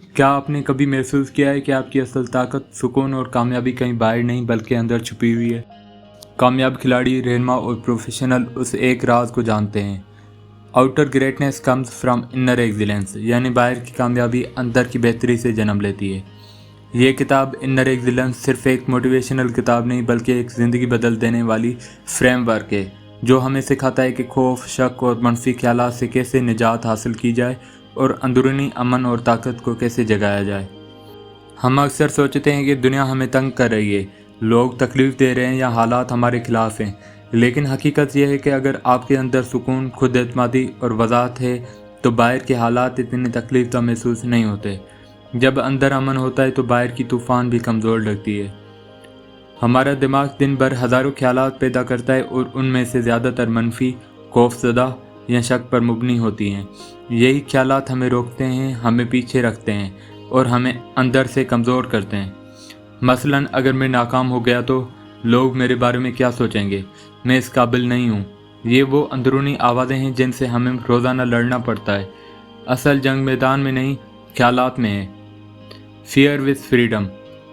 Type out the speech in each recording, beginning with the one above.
क्या आपने कभी महसूस किया है कि आपकी असल ताकत, सुकून और कामयाबी कहीं बाहर नहीं बल्कि अंदर छुपी हुई है? कामयाब खिलाड़ी, रहनुमा और प्रोफेशनल उस एक राज को जानते हैं। Outer greatness comes from inner excellence, यानी बाहर की कामयाबी अंदर की बेहतरी से जन्म लेती है। ये किताब इनर एक्सीलेंस सिर्फ एक मोटिवेशनल किताब नहीं बल्कि एक ज़िंदगी बदल देने वाली फ्रेमवर्क है जो हमें सिखाता है कि खौफ, शक और मनफी ख्यालात से कैसे निजात हासिल की जाए और अंदरूनी अमन और ताकत को कैसे जगाया जाए। हम अक्सर सोचते हैं कि दुनिया हमें तंग कर रही है, लोग तकलीफ़ दे रहे हैं या हालात हमारे खिलाफ हैं, लेकिन हकीकत यह है कि अगर आपके अंदर सुकून, खुद एतमादी और वज़ाहत है तो बाहर के हालात इतने तकलीफ महसूस नहीं होते। जब अंदर अमन होता है तो बाहर की तूफ़ान भी कमज़ोर लगती है। हमारा दिमाग दिन भर हज़ारों ख्यालात पैदा करता है और उनमें से ज़्यादातर मनफी, खौफज़दा या शक पर मुबनी होती हैं। यही ख्यालात हमें रोकते हैं, हमें पीछे रखते हैं और हमें अंदर से कमज़ोर करते हैं। मसलन अगर मैं नाकाम हो गया तो लोग मेरे बारे में क्या सोचेंगे, मैं इस काबिल नहीं हूँ। ये वो अंदरूनी आवाज़ें हैं जिनसे हमें रोज़ाना लड़ना पड़ता है। असल जंग मैदान में नहीं, ख्यालात में है। फियर विद फ्रीडम,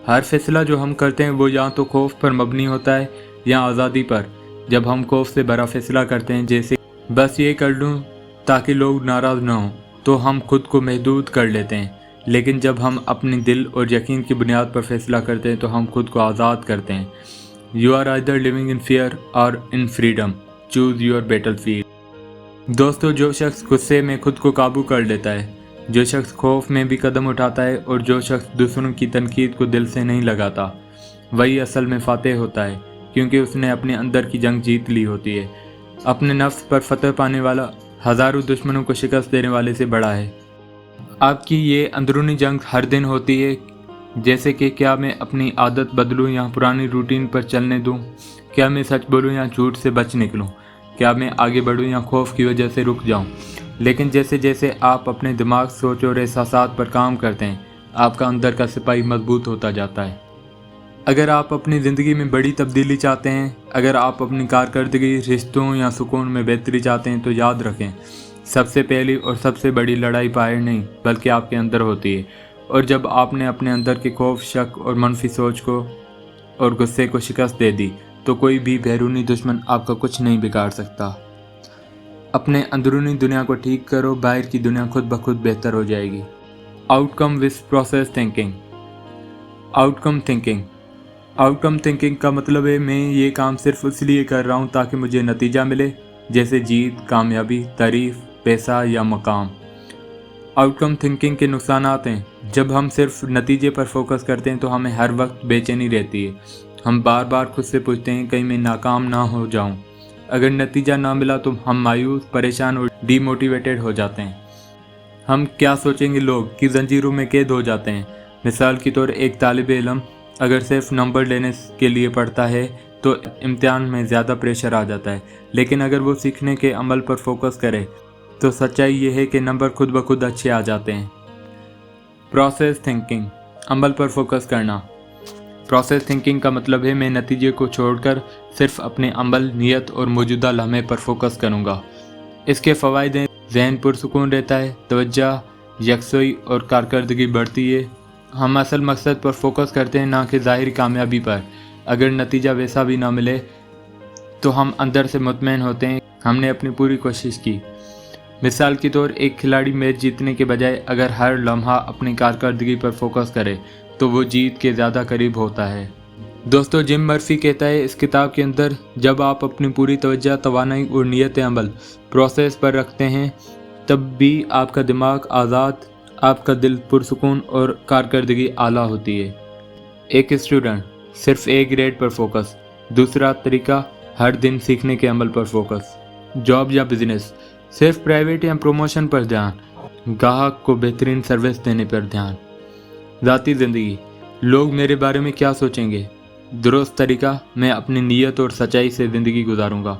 हर फैसला जो हम करते हैं वो या तो खौफ पर मबनी होता है या आज़ादी पर। जब हम खौफ से बड़ा फैसला करते हैं, जैसे बस ये कर लूँ ताकि लोग नाराज़ ना हों, तो हम खुद को महदूद कर लेते हैं। लेकिन जब हम अपने दिल और यकीन की बुनियाद पर फैसला करते हैं तो हम खुद को आज़ाद करते हैं। You are either living in fear और in freedom, choose your battlefield. दोस्तों, जो शख्स गुस्से में खुद को काबू कर लेता है, जो शख्स खौफ में भी कदम उठाता है और जो शख्स दूसरों की तनकीद को दिल से नहीं लगाता, वही असल में फातेह होता है, क्योंकि उसने अपने अंदर की जंग जीत ली होती है। अपने नफ्स पर फतह पाने वाला हज़ारों दुश्मनों को शिकस्त देने वाले से बड़ा है। आपकी ये अंदरूनी जंग हर दिन होती है, जैसे कि क्या मैं अपनी आदत बदलूं या पुरानी रूटीन पर चलने दूं, क्या मैं सच बोलूं या झूठ से बच निकलूं, क्या मैं आगे बढ़ूं या खौफ की वजह से रुक जाऊं। लेकिन जैसे जैसे आप अपने दिमाग, सोच और एहसासात पर काम करते हैं, आपका अंदर का सिपाही मजबूत होता जाता है। अगर आप अपनी ज़िंदगी में बड़ी तब्दीली चाहते हैं, अगर आप अपनी कारकर्दगी, रिश्तों या सुकून में बेहतरी चाहते हैं, तो याद रखें, सबसे पहली और सबसे बड़ी लड़ाई बाहर नहीं बल्कि आपके अंदर होती है। और जब आपने अपने अंदर के खौफ, शक और मनफी सोच को और गुस्से को शिकस्त दे दी, तो कोई भी बैरूनी दुश्मन आपका कुछ नहीं बिगाड़ सकता। अपने अंदरूनी दुनिया को ठीक करो, बाहर की दुनिया खुद ब खुद बेहतर हो जाएगी। Outcome with process thinking. Outcome thinking का मतलब है मैं ये काम सिर्फ इसलिए कर रहा हूँ ताकि मुझे नतीजा मिले, जैसे जीत, कामयाबी, तारीफ, पैसा या मकाम। आउटकम थिंकिंग के नुकसानात हैं। जब हम सिर्फ नतीजे पर फोकस करते हैं तो हमें हर वक्त बेचैनी रहती है। हम बार बार खुद से पूछते हैं कहीं मैं नाकाम ना हो जाऊं। अगर नतीजा ना मिला तो हम मायूस, परेशान और डीमोटिवेटेड हो जाते हैं। हम क्या सोचेंगे लोग की जंजीरों में कैद हो जाते हैं। मिसाल के तौर एक तालिब इल्म अगर सिर्फ नंबर लेने के लिए पढ़ता है तो इम्तिहान में ज़्यादा प्रेशर आ जाता है, लेकिन अगर वो सीखने के अमल पर फोकस करे तो सच्चाई ये है कि नंबर खुद ब खुद अच्छे आ जाते हैं। प्रोसेस थिंकिंग, अमल पर फोकस करना। प्रोसेस थिंकिंग का मतलब है मैं नतीजे को छोड़कर सिर्फ अपने अमल, नियत और मौजूदा लम्हे पर फोकस करूँगा। इसके फ़वाइद हैं, जहन पुरसुकून रहता है, तवज्जो, यकसुई और कारकर्दगी बढ़ती है। हम असल मकसद पर फोकस करते हैं, ना कि ज़ाहिरी कामयाबी पर। अगर नतीजा वैसा भी ना मिले तो हम अंदर से मुतमईन होते हैं हमने अपनी पूरी कोशिश की। मिसाल के तौर एक खिलाड़ी मैच जीतने के बजाय अगर हर लम्हा अपनी कारकर्दगी पर फोकस करे तो वो जीत के ज़्यादा करीब होता है। दोस्तों, जिम मर्फी कहता है इस किताब के अंदर, जब आप अपनी पूरी तवज्जो, तवानाई और नियत अमल प्रोसेस पर रखते हैं तब भी आपका दिमाग आज़ाद, आपका दिल पुरसुकून और कारकर्दगी आला होती है। एक स्टूडेंट, सिर्फ ए ग्रेड पर फोकस। दूसरा तरीका, हर दिन सीखने के अमल पर फोकस। जॉब या बिजनेस, सिर्फ प्राइवेट या प्रमोशन पर ध्यान। ग्राहक को बेहतरीन सर्विस देने पर ध्यान। ज़ाती ज़िंदगी, लोग मेरे बारे में क्या सोचेंगे। दुरुस्त तरीका, मैं अपनी नीयत और सच्चाई से ज़िंदगी गुजारूंगा।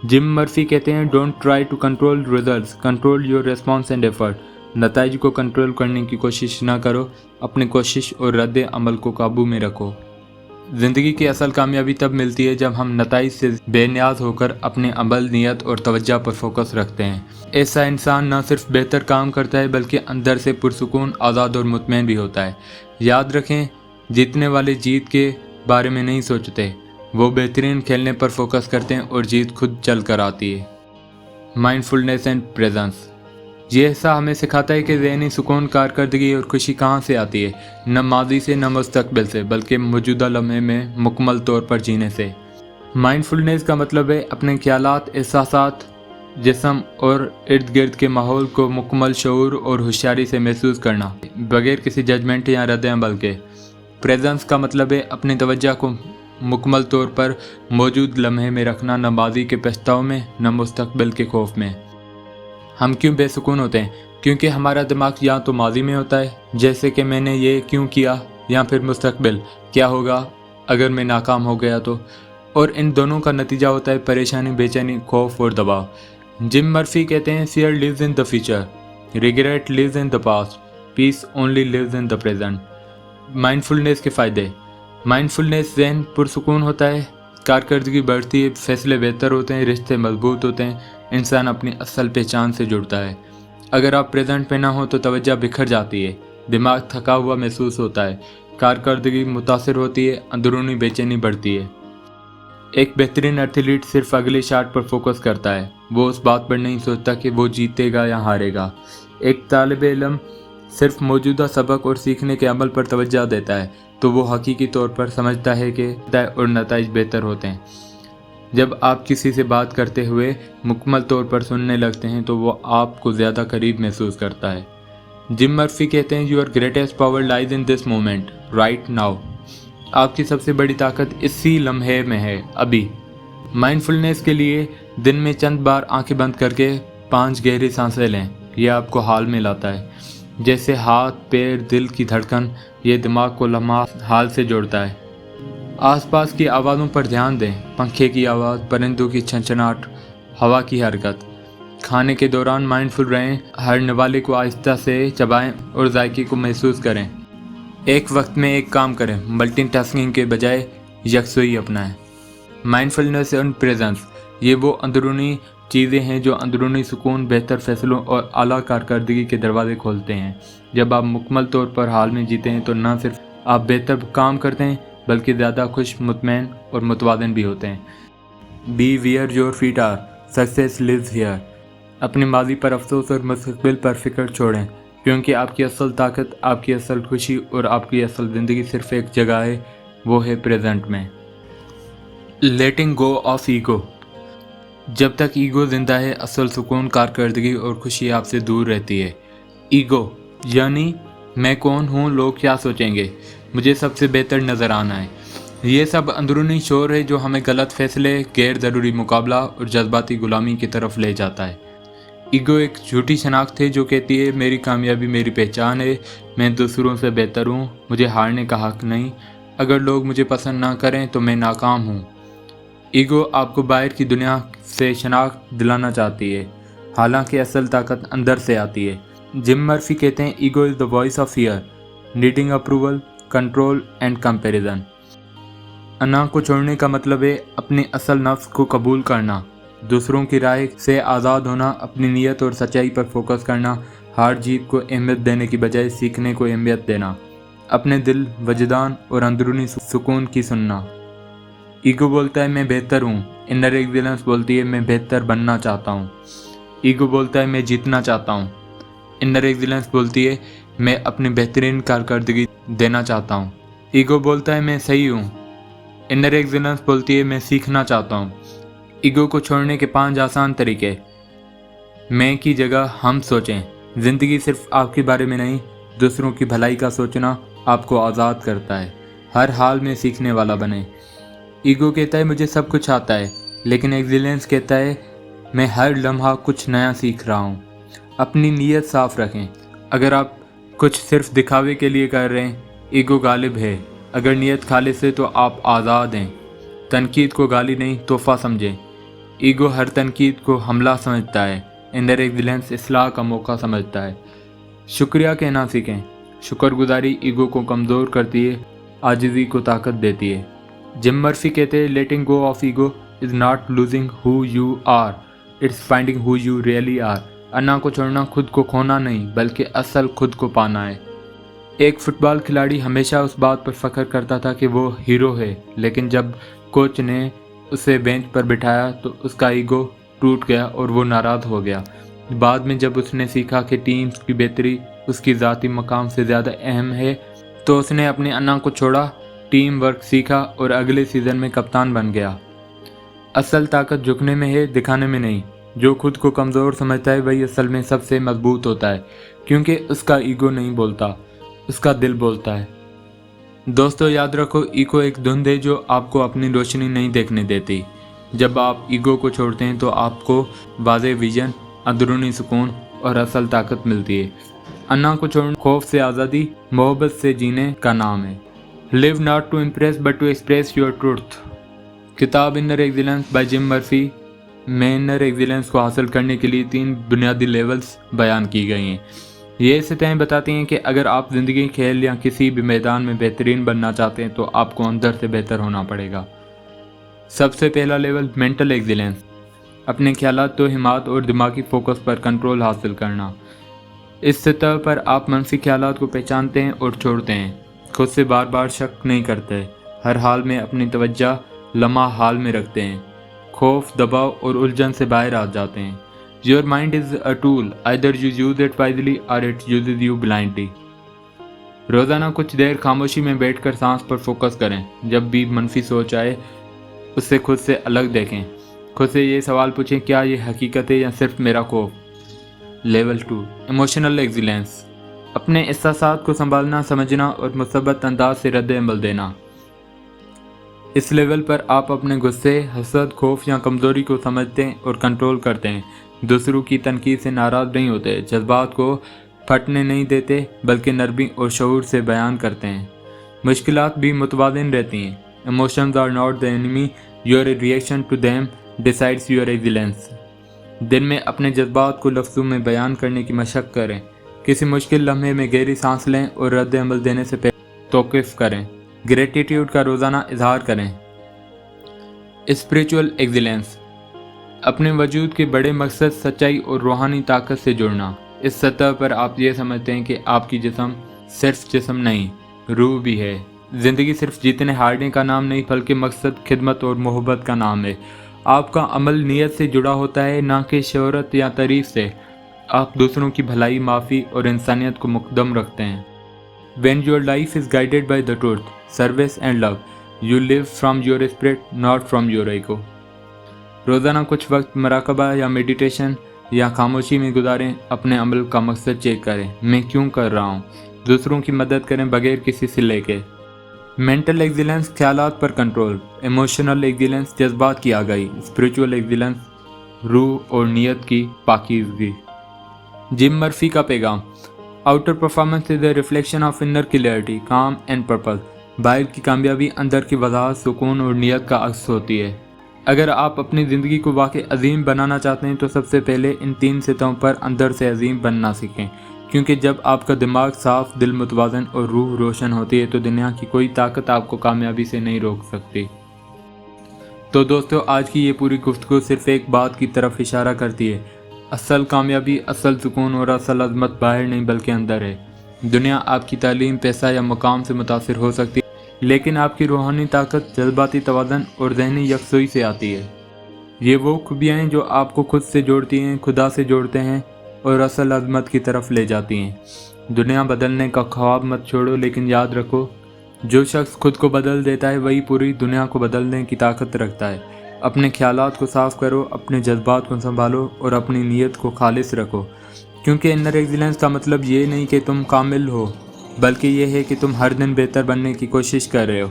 जिम मर्फी कहते हैं don't try to control results, control your response and effort. नतीजे को कंट्रोल करने की कोशिश ना करो, अपनी कोशिश और रद्द अमल को काबू में रखो। ज़िंदगी की असल कामयाबी तब मिलती है जब हम नताइज से बेनियाज होकर अपने अमल, नीयत और तवज्जो पर फोकस रखते हैं। ऐसा इंसान न सिर्फ बेहतर काम करता है बल्कि अंदर से पुरसुकून, आज़ाद और मुतमईन भी होता है। याद रखें, जीतने वाले जीत के बारे में नहीं सोचते, वो बेहतरीन खेलने पर फोकस करते हैं और जीत खुद चल कर आती है। Mindfulness and presence. ये हिस्सा हमें सिखाता है कि ज़हनी सुकून, कारकर्दगी और खुशी कहाँ से आती है, न माजी से न मुस्तकबिल से, बल्कि मौजूदा लम्हे में मुकम्मल तौर पर जीने से। माइंडफुलनेस का मतलब है अपने ख्यालात, एहसासात, जिस्म और इर्द गिर्द के माहौल को मुकम्मल शऊर और होशियारी से महसूस करना, बगैर किसी जजमेंट या रद्द-ए-अमल के। प्रेजेंस का मतलब है अपनी तवज्जो को मुकम्मल तौर पर मौजूद लम्हे में रखना, न माजी के पछताव में न मुस्तकबिल के खौफ में। हम क्यों बेसुकून होते हैं? क्योंकि हमारा दिमाग या तो माजी में होता है, जैसे कि मैंने ये क्यों किया, या फिर मुस्तकबिल, क्या होगा अगर मैं नाकाम हो गया तो। और इन दोनों का नतीजा होता है परेशानी, बेचैनी, खौफ और दबाव। जिम मर्फी कहते हैं, fear lives in the future, regret lives in the past, peace only lives in the present. Mindfulness के फ़ायदे। माइंडफुलनेस ज़हन पुरसुकून होता है, कारकर्दगी बढ़ती है, फैसले बेहतर होते हैं, रिश्ते मजबूत होते हैं, इंसान अपनी असल पहचान से जुड़ता है। अगर आप प्रेजेंट में ना हो तो तवज्जो बिखर जाती है, दिमाग थका हुआ महसूस होता है, कारकर्दगी मुतासिर होती है, अंदरूनी बेचैनी बढ़ती है। एक बेहतरीन एथलीट सिर्फ अगले शॉट पर फोकस करता है, वो उस बात पर नहीं सोचता कि वो जीतेगा या हारेगा। एक तालिब इल्म सिर्फ मौजूदा सबक और सीखने के अमल पर तवज्जो देता है तो वो हकीकी तौर पर समझता है कि और नताइज बेहतर होते हैं। जब आप किसी से बात करते हुए मुकम्मल तौर पर सुनने लगते हैं तो वो आपको ज़्यादा करीब महसूस करता है। जिम मर्फी कहते हैं, your greatest power lies in this moment, right now. आपकी सबसे बड़ी ताकत इसी लम्हे में है, अभी। माइंडफुलनेस के लिए दिन में चंद बार आंखें बंद करके 5 गहरी सांसें लें। यह आपको हाल में लाता है, जैसे हाथ, पैर, दिल की धड़कन। ये दिमाग को लम्हा हाल से जोड़ता है। आसपास की आवाज़ों पर ध्यान दें, पंखे की आवाज़, परिंदों की छनछनाहट, हवा की हरकत। खाने के दौरान माइंडफुल रहें, हर निवाले को आहिस्ता से चबाएं और जायके को महसूस करें। एक वक्त में एक काम करें, मल्टीटास्किंग के बजाय यकसुई अपनाएं। माइंडफुलनेस एंड प्रेजेंस, ये वो अंदरूनी चीज़ें हैं जो अंदरूनी सुकून, बेहतर फैसलों और आला कारकर्दगी के दरवाजे खोलते हैं। जब आप मुकम्मल तौर पर हाल में जीते हैं तो न सिर्फ आप बेहतर काम करते हैं बल्कि ज़्यादा खुश, मुतमईन और मुतवाज़िन भी होते हैं। Be where your feet are, success lives here. अपनी माजी पर अफसोस और मुस्तकबिल पर फिक्र छोड़ें, क्योंकि आपकी असल ताकत, आपकी असल खुशी और आपकी असल ज़िंदगी सिर्फ एक जगह है, वो है प्रेजेंट में। लेटिंग गो ऑफ ईगो। जब तक ईगो जिंदा है, असल सुकून, कारकर्दगी और खुशी आपसे दूर रहती है। ईगो यानी मैं कौन हूँ, लोग क्या सोचेंगे, मुझे सबसे बेहतर नज़र आना है। ये सब अंदरूनी शोर है जो हमें गलत फैसले, गैर ज़रूरी मुकाबला और जज्बाती गुलामी की तरफ ले जाता है। ईगो एक झूठी शनाख्त है जो कहती है मेरी कामयाबी मेरी पहचान है, मैं दूसरों से बेहतर हूँ, मुझे हारने का हक नहीं, अगर लोग मुझे पसंद ना करें तो मैं नाकाम हूँ। ईगो आपको बाहर की दुनिया से शनाख्त दिलाना चाहती है, हालांकि असल ताकत अंदर से आती है। जिम मर्फी कहते हैं, ego is the voice of fear, needing approval, control and comparison. अना को छोड़ने का मतलब है अपनी असल नफ्स को कबूल करना, दूसरों की राय से आज़ाद होना, अपनी नीयत और सच्चाई पर फोकस करना, हार जीत को अहमियत देने की बजाय सीखने को अहमियत देना, अपने दिल, वजदान और अंदरूनी सुकून की सुनना। ईगो बोलता है मैं बेहतर हूँ, इनर एक्सीलेंस बोलती है मैं बेहतर बनना चाहता हूँ। ईगो बोलता है मैं जीतना चाहता हूँ, इनर एक्सीलेंस बोलती है मैं अपनी बेहतरीन कारकर्दगी देना चाहता हूँ। ईगो बोलता है मैं सही हूँ, इनर एक्सीलेंस बोलती है मैं सीखना चाहता हूँ। ईगो को छोड़ने के 5 आसान तरीके। मैं की जगह हम सोचें। ज़िंदगी सिर्फ आपके बारे में नहीं, दूसरों की भलाई का सोचना आपको आज़ाद करता है। हर हाल में सीखने वाला बने। ईगो कहता है मुझे सब कुछ आता है, लेकिन एक्सीलेंस कहता है मैं हर लम्हा कुछ नया सीख रहा हूँ। अपनी नीयत साफ रखें। अगर आप कुछ सिर्फ दिखावे के लिए कर रहे हैं, ईगो गालिब है। अगर नीयत खालिस है तो आप आज़ाद हैं। तनकीद को गाली नहीं, तोहफा समझें। ईगो हर तनकीद को हमला समझता है, इनर एक्सीलेंस इस्लाह का मौका समझता है। शुक्रिया कहना सीखें। शुक्रगुजारी ईगो को कमज़ोर करती है, आजिज़ी को ताकत देती है। जिम मर्फी कहते हैं letting go of ego is not losing who you are, it's finding who you really are. अन्ना को छोड़ना खुद को खोना नहीं बल्कि असल खुद को पाना है। एक फुटबॉल खिलाड़ी हमेशा उस बात पर फख्र करता था कि वो हीरो है, लेकिन जब कोच ने उसे बेंच पर बिठाया तो उसका ईगो टूट गया और वो नाराज़ हो गया। बाद में जब उसने सीखा कि टीम की बेहतरी उसकी ज़ाती मकाम से ज़्यादा अहम है तो उसने अपनी अन्ना को छोड़ा, टीम वर्क सीखा और अगले सीज़न में कप्तान बन गया। असल ताकत झुकने में है, दिखाने में नहीं। जो खुद को कमज़ोर समझता है वही असल में सबसे मजबूत होता है, क्योंकि उसका ईगो नहीं बोलता, उसका दिल बोलता है। दोस्तों याद रखो, ईगो एक धुंध है जो आपको अपनी रोशनी नहीं देखने देती। जब आप ईगो को छोड़ते हैं तो आपको वाज़ेह विजन, अंदरूनी सुकून और असल ताकत मिलती है। अन्ना को छोड़ना खौफ से आज़ादी, मोहब्बत से जीने का नाम है। Live not to impress but to express your truth. किताब inner excellence by Jim Murphy में इनर एक्सीलेंस को हासिल करने के लिए 3 बुनियादी लेवल्स बयान की गई हैं। ये सतहें बताती हैं कि अगर आप ज़िंदगी, खेल या किसी भी मैदान में बेहतरीन बनना चाहते हैं तो आपको अंदर से बेहतर होना पड़ेगा। सबसे पहला लेवल मेंटल एक्सीलेंस, अपने ख्यालात, तोहिमात और दिमागी फोकस पर कंट्रोल हासिल करना। इस सतह पर आप मनफी ख्यालात को पहचानते हैं और छोड़ते हैं, खुद से बार बार शक नहीं करते, हर हाल में अपनी तवज्जो लम्हा हाल में रखते हैं, खौफ, दबाव और उलझन से बाहर आ जाते हैं। Your mind is a tool, either you use it wisely और इट यूजेज यू ब्लाइंडली। रोज़ाना कुछ देर खामोशी में बैठकर सांस पर फोकस करें। जब भी मनफी सोच आए उससे खुद से अलग देखें, खुद से ये सवाल पूछें, क्या ये हकीकत है या सिर्फ मेरा खौफ। लेवल 2 इमोशनल एक्सीलेंस, अपने एहसासात को संभालना, समझना और मुसब्बत अंदाज से रद्द अमल देना। इस लेवल पर आप अपने गुस्से, हसद, खौफ या कमज़ोरी को समझते हैं और कंट्रोल करते हैं। दूसरों की तनकीद से नाराज़ नहीं होते, जज्बात को फटने नहीं देते बल्कि नरमी और शऊर से बयान करते हैं। मुश्किलात भी मुतवाज़िन रहती हैं। Emotions are not the enemy, your reaction to them decides your excellence. दिन में अपने जज्बात को लफ्ज़ों में बयान करने की मशक करें। किसी मुश्किल लम्हे में गहरी सांस लें और रद्द अमल देने से पहले तौक़ुफ़ करें। ग्रेटिट्यूड का रोज़ाना इजहार करें। स्पिरिचुअल एक्सीलेंस, अपने वजूद के बड़े मकसद, सच्चाई और रूहानी ताकत से जुड़ना। इस सतह पर आप ये समझते हैं कि आपकी जिस्म सिर्फ जिस्म नहीं, रूह भी है। ज़िंदगी सिर्फ जीतने हारने का नाम नहीं बल्कि मकसद, खिदमत और मोहब्बत का नाम है। आपका अमल नीयत से जुड़ा होता है, ना कि शोहरत या तारीफ से। आप दूसरों की भलाई, माफ़ी और इंसानियत को मुकदम रखते हैं। When your life is guided by the truth, service and love, you live from your spirit, not from your ego. रोज़ाना कुछ वक्त मराकबा या मेडिटेशन या खामोशी में गुजारें। अपने अमल का मकसद चेक करें, मैं क्यों कर रहा हूँ। दूसरों की मदद करें बगैर किसी सिले के। मेंटल एक्सीलेंस, ख्यालात पर कंट्रोल। इमोशनल एक्सीलेंस, जज्बात की आगाही। स्पिरिचुअल एक्सीलेंस, रूह और नीयत की पाकीज़गी। जिम मर्फी का पैगाम, outer performance is the reflection of inner clarity, काम एंड पर्पस। बाहर की कामयाबी अंदर की वजाहत, सुकून और नियत का अक्स होती है। अगर आप अपनी ज़िंदगी को वाकई अजीम बनाना चाहते हैं तो सबसे पहले इन 3 सतहों पर अंदर से अजीम बनना सीखें, क्योंकि जब आपका दिमाग साफ, दिल मुतवाज़न और रूह रोशन होती है तो दुनिया की कोई ताकत आपको कामयाबी से नहीं रोक सकती। तो दोस्तों, आज की ये पूरी गुफ्तगू सिर्फ एक बात की तरफ इशारा करती है, असल कामयाबी, असल सुकून और असल अज़मत बाहर नहीं बल्कि अंदर है। दुनिया आपकी तालीम, पैसा या मुकाम से मुतासिर हो सकती है, लेकिन आपकी रूहानी ताकत, जज्बाती तवाज़ुन और ज़हनी यकसुई से आती है। ये वो खूबियाँ हैं जो आपको खुद से जोड़ती हैं, खुदा से जोड़ते हैं और असल अज़मत की तरफ ले जाती हैं। दुनिया बदलने का ख्वाब मत छोड़ो, लेकिन याद रखो, जो शख्स खुद को बदल देता है वही पूरी दुनिया को बदलने की ताकत रखता है। अपने ख्यालात को साफ़ करो, अपने जज्बात को संभालो और अपनी नीयत को खालिस रखो, क्योंकि इनर एक्सीलेंस का मतलब ये नहीं कि तुम कामिल हो, बल्कि ये है कि तुम हर दिन बेहतर बनने की कोशिश कर रहे हो।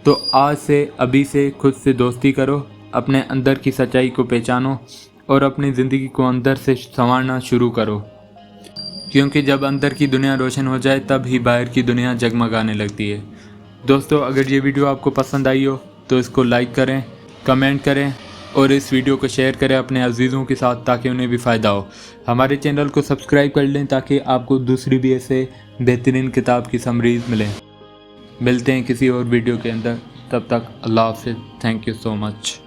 तो आज से, अभी से खुद से दोस्ती करो, अपने अंदर की सच्चाई को पहचानो और अपनी ज़िंदगी को अंदर से संवारना शुरू करो, क्योंकि जब अंदर की दुनिया रोशन हो जाए तब ही बाहर की दुनिया जगमगाने लगती है। दोस्तों, अगर ये वीडियो आपको पसंद आई हो तो इसको लाइक करें, कमेंट करें और इस वीडियो को शेयर करें अपने अजीज़ों के साथ ताकि उन्हें भी फ़ायदा हो। हमारे चैनल को सब्सक्राइब कर लें ताकि आपको दूसरी भी ऐसे बेहतरीन किताब की समरीज़ मिलें। मिलते हैं किसी और वीडियो के अंदर। تب تک اللہ حافظ. Thank you so much.